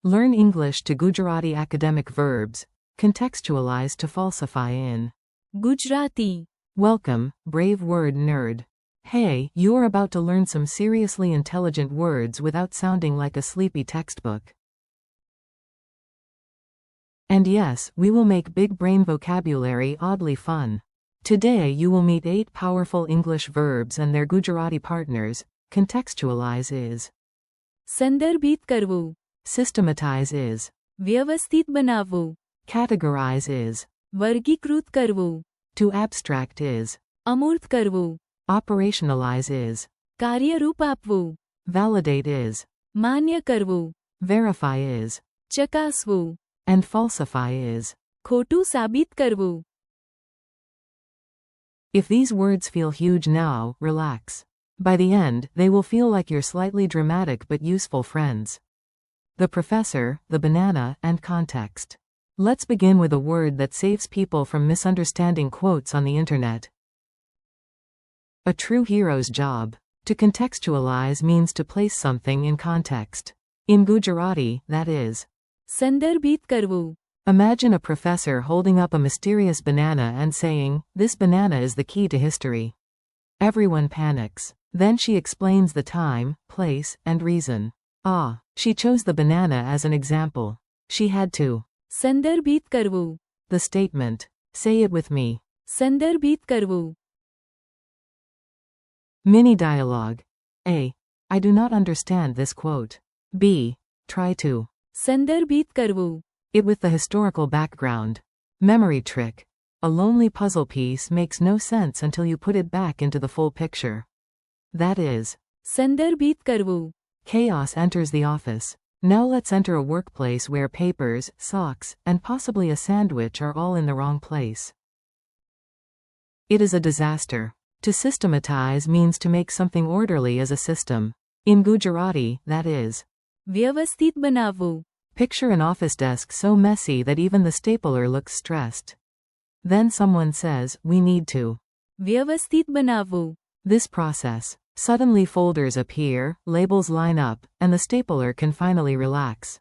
Learn English to Gujarati academic verbs, contextualize to falsify in Gujarati. Welcome, brave word nerd. Hey, you are about to learn some seriously intelligent words without sounding like a sleepy textbook. And yes, we will make big brain vocabulary oddly fun. Today you will meet 8 powerful English verbs and their Gujarati partners. Contextualize is. સંદર્ભિત કરવું. Systematize is. વ્યવસ્થિત બનાવવું. Categorize is. વર્ગીકૃત કરવું. To abstract is. અમૂર્ત કરવું. Operationalize is. કાર્યરૂપ આપવું. Validate is. માન્ય કરવું. Verify is. ચકાસવું. And falsify is. ખોટું સાબિત કરવું. If these words feel huge now, relax. By the end, they will feel like your slightly dramatic but useful friends. The professor, the banana, and context. Let's begin with a word that saves people from misunderstanding quotes on the internet. A true hero's job. To contextualize means to place something in context. In Gujarati, that is. સંદર્ભિત કરવું. Imagine a professor holding up a mysterious banana and saying, "This banana is the key to history." Everyone panics. Then she explains the time, place, and reason. She chose the banana as an example. She had to. સંદર્ભિત કરવું. The statement. Say it with me. સંદર્ભિત કરવું. Mini dialogue. A. I do not understand this quote. B. Try to. સંદર્ભિત કરવું. It with the historical background. Memory trick. A lonely puzzle piece makes no sense until you put it back into the full picture. That is. સંદર્ભિત કરવું. Chaos enters the office. Now let's enter a workplace where papers, socks, and possibly a sandwich are all in the wrong place. It is a disaster. To systematize means to make something orderly as a system. In Gujarati, that is. વ્યવસ્થિત બનાવવું. Picture an office desk so messy that even the stapler looks stressed. Then someone says, "We need to." વ્યવસ્થિત બનાવવું. This process. Suddenly folders appear, labels line up, and the stapler can finally relax.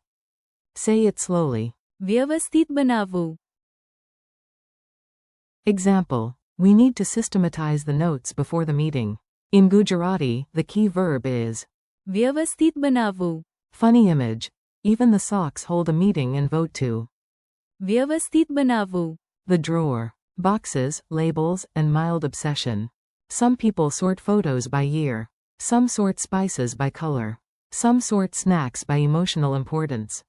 Say it slowly. વ્યવસ્થિત બનાવવું. Example. We need to systematize the notes before the meeting. In Gujarati, the key verb is. વ્યવસ્થિત બનાવવું. Funny image. Even the socks hold a meeting and vote to. વ્યવસ્થિત બનાવવું. The drawer. Boxes, labels, and mild obsession. Some people sort photos by year. Some sort spices by color. Some sort snacks by emotional importance.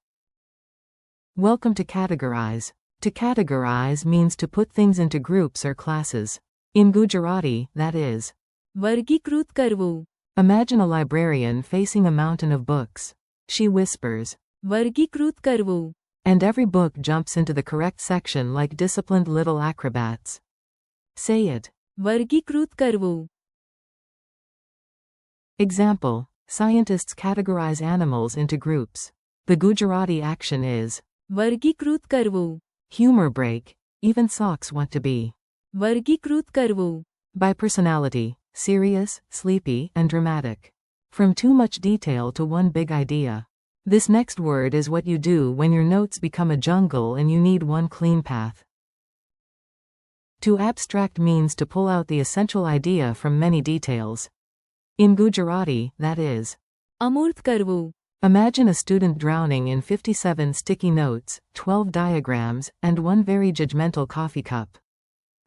Welcome to categorize. To categorize means to put things into groups or classes. In Gujarati, that is. વર્ગીકૃત કરવું. Imagine a librarian facing a mountain of books. She whispers. વર્ગીકૃત કરવું. And every book jumps into the correct section like disciplined little acrobats. Say it. વર્ગીકૃત કરવું. Example. Scientists categorize animals into groups. The Gujarati action is. વર્ગીકૃત કરવું. Humor break. Even socks want to be. વર્ગીકૃત કરવું. By personality. Serious, sleepy, and dramatic. From too much detail to one big idea. This next word is what you do when your notes become a jungle and you need one clean path. To abstract means to pull out the essential idea from many details. In Gujarati, that is. અમૂર્ત કરવું. Imagine a student drowning in 57 sticky notes, 12 diagrams, and one very judgmental coffee cup.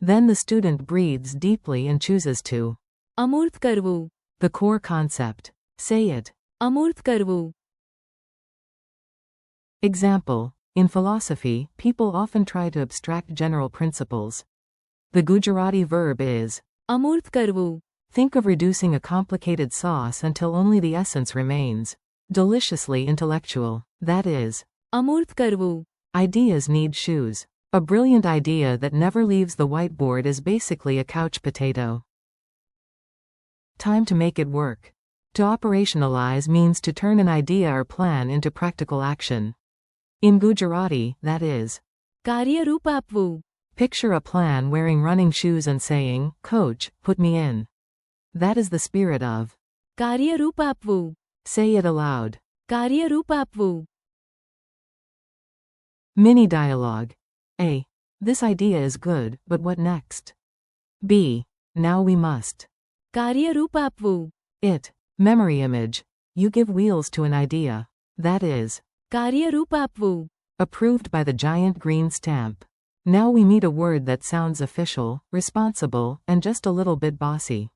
Then the student breathes deeply and chooses to. અમૂર્ત કરવું. The core concept. Say it. અમૂર્ત કરવું. Example. In philosophy, people often try to abstract general principles. The Gujarati verb is. અમૂર્ત કરવું. Think of reducing a complicated sauce until only the essence remains. Deliciously intellectual. That is. અમૂર્ત કરવું. Ideas need shoes. A brilliant idea that never leaves the whiteboard is basically a couch potato. Time to make it work. To operationalize means to turn an idea or plan into practical action. In Gujarati, that is. કાર્યરૂપ આપવું. Picture a plan wearing running shoes and saying, "Coach, put me in." That is the spirit of. કાર્યરૂપ આપવું. Say it aloud. કાર્યરૂપ આપવું. Mini dialogue. A. This idea is good, but what next? B. Now we must. કાર્યરૂપ આપવું. It. Memory image. You give wheels to an idea. That is. કાર્યરૂપ આપવું. Approved by the giant green stamp. Now we meet a word that sounds official, responsible, and just a little bit bossy.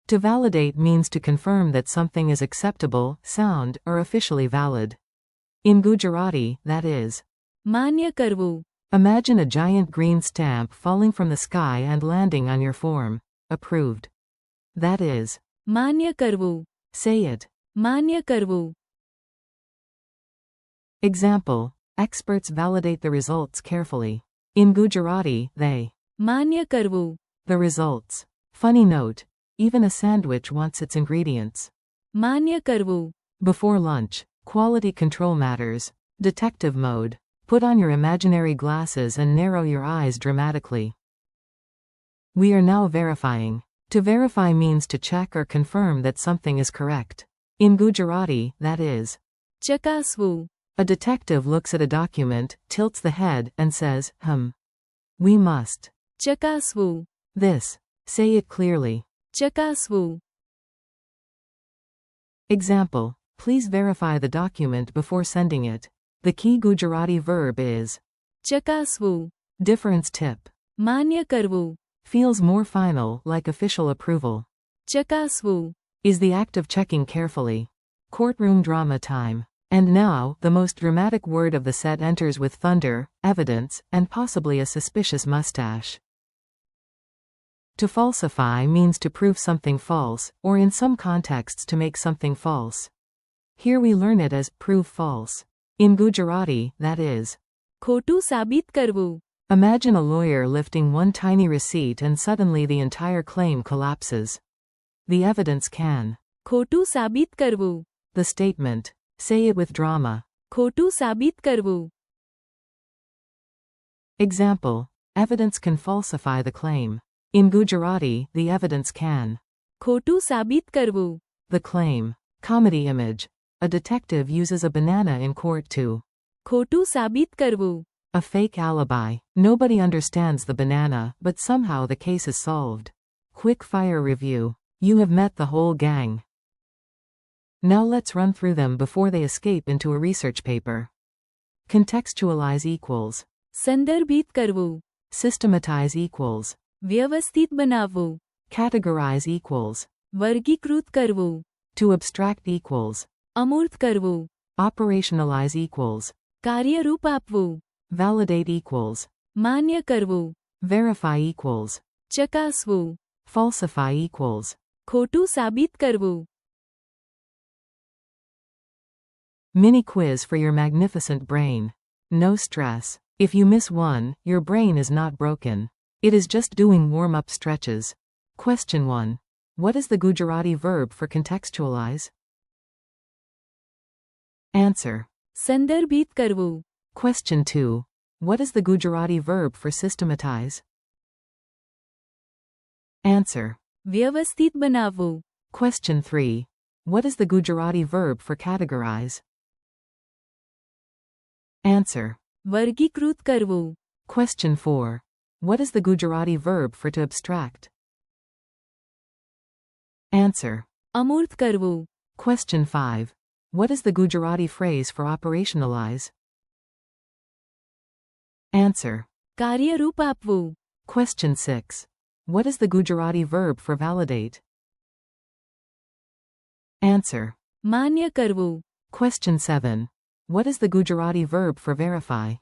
To validate means to confirm that something is acceptable, sound, or officially valid. In Gujarati, that is. માન્ય કરવું. Imagine a giant green stamp falling from the sky and landing on your form. Approved. That is. માન્ય કરવું. Say it. માન્ય કરવું. Example. Experts validate the results carefully. In Gujarati, they. માન્ય કરવું. The results. Funny note. Even a sandwich wants its ingredients. માન્ય કરવું. Before lunch. Quality control matters. Detective mode. Put on your imaginary glasses and narrow your eyes dramatically. We are now verifying. To verify means to check or confirm that something is correct. In Gujarati, that is. ચકાસવું. A detective looks at a document, tilts the head, and says, We must. ચકાસવું. This. Say it clearly. ચકાસવું. Example. Please verify the document before sending it. The key Gujarati verb is. ચકાસવું. Difference tip. માન્ય કરવું. Feels more final, like official approval. ચકાસવું. Is the act of checking carefully. Courtroom drama time. And now, the most dramatic word of the set enters with thunder, evidence, and possibly a suspicious mustache. To falsify means to prove something false, or in some contexts to make something false. Here we learn it as prove false. In Gujarati, that is. ખોટું સાબિત કરવું. Imagine a lawyer lifting one tiny receipt and suddenly the entire claim collapses. The evidence can. ખોટું સાબિત કરવું. The statement. Say it with drama. ખોટું સાબિત કરવું. Example. Evidence can falsify the claim. In Gujarati, the evidence can. ખોટું સાબિત કરવું. The claim. Comedy image. A detective uses a banana in court to. ખોટું સાબિત કરવું. A fake alibi. Nobody understands the banana, but somehow the case is solved. Quick fire review. You have met the whole gang. Now let's run through them before they escape into a research paper. Contextualize equals. સંદર્ભિત કરવું. Systematize equals. વ્યવસ્થિત બનાવવું. Categorize equals. વર્ગીકૃત કરવું. To abstract equals. અમૂર્ત કરવું. Operationalize equals. કાર્યરૂપ આપવું. Validate equals. માન્ય કરવું. Verify equals. ચકાસવું. Falsify equals. ખોટું સાબિત કરવું. Mini quiz for your magnificent brain. No stress. If you miss one, your brain is not broken. It is just doing warm-up stretches. Question 1. What is the Gujarati verb for contextualize? Answer. સંદર્ભિત કરવું. Question 2. What is the Gujarati verb for systematize? Answer. વ્યવસ્થિત બનાવવું. Question 3. What is the Gujarati verb for categorize? Answer. વર્ગીકૃત કરવું. Question 4. What is the Gujarati verb for to abstract? Answer. અમૂર્ત કરવું. Question 5. What is the Gujarati phrase for operationalize? Answer. કાર્યરૂપ આપવું. Question 6. What is the Gujarati verb for validate? Answer. માન્ય કરવું. Question 7. What is the Gujarati verb for verify?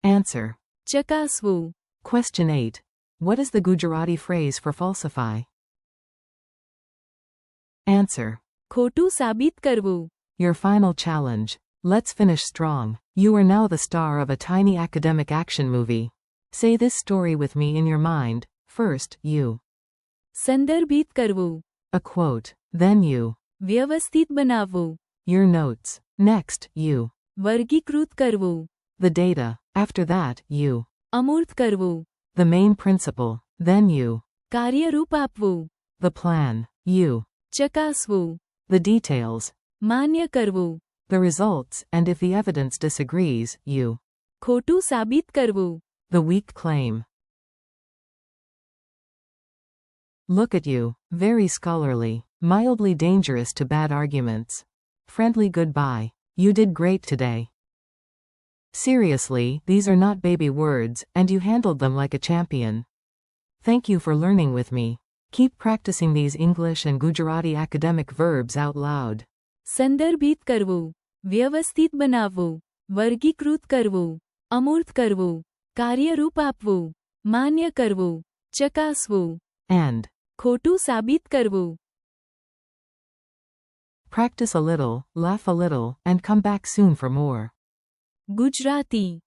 Answer. ચકાસવું. Question 8. What is the Gujarati phrase for falsify? Answer. ખોટું સાબિત કરવું. Your final challenge. Let's finish strong. You are now the star of a tiny academic action movie. Say this story with me in your mind. First, you. સંદર્ભિત કરવું. A quote. Then you. વ્યવસ્થિત બનાવવું. Your notes. Next, you. વર્ગીકૃત કરવું. The data. After that, you. અમૂર્ત કરવું. The main principle. Then you. કાર્યરૂપ આપવું. The plan. You. ચકાસવું. The details. માન્ય કરવું. The results, and if the evidence disagrees, you. ખોટું સાબિત કરવું. The weak claim. Look at you. Very scholarly. Mildly dangerous to bad arguments. Friendly goodbye. You did great today. Seriously, these are not baby words, and you handled them like a champion. Thank you for learning with me. Keep practicing these English and Gujarati academic verbs out loud. સંદર્ભિત કરવું. વ્યવસ્થિત બનાવવું. વર્ગીકૃત કરવું. અમૂર્ત કરવું. કાર્યરૂપ આપવું. માન્ય કરવું. ચકાસવું. And. ખોટું સાબિત કરવું. Practice a little, laugh a little, and come back soon for more. Gujarati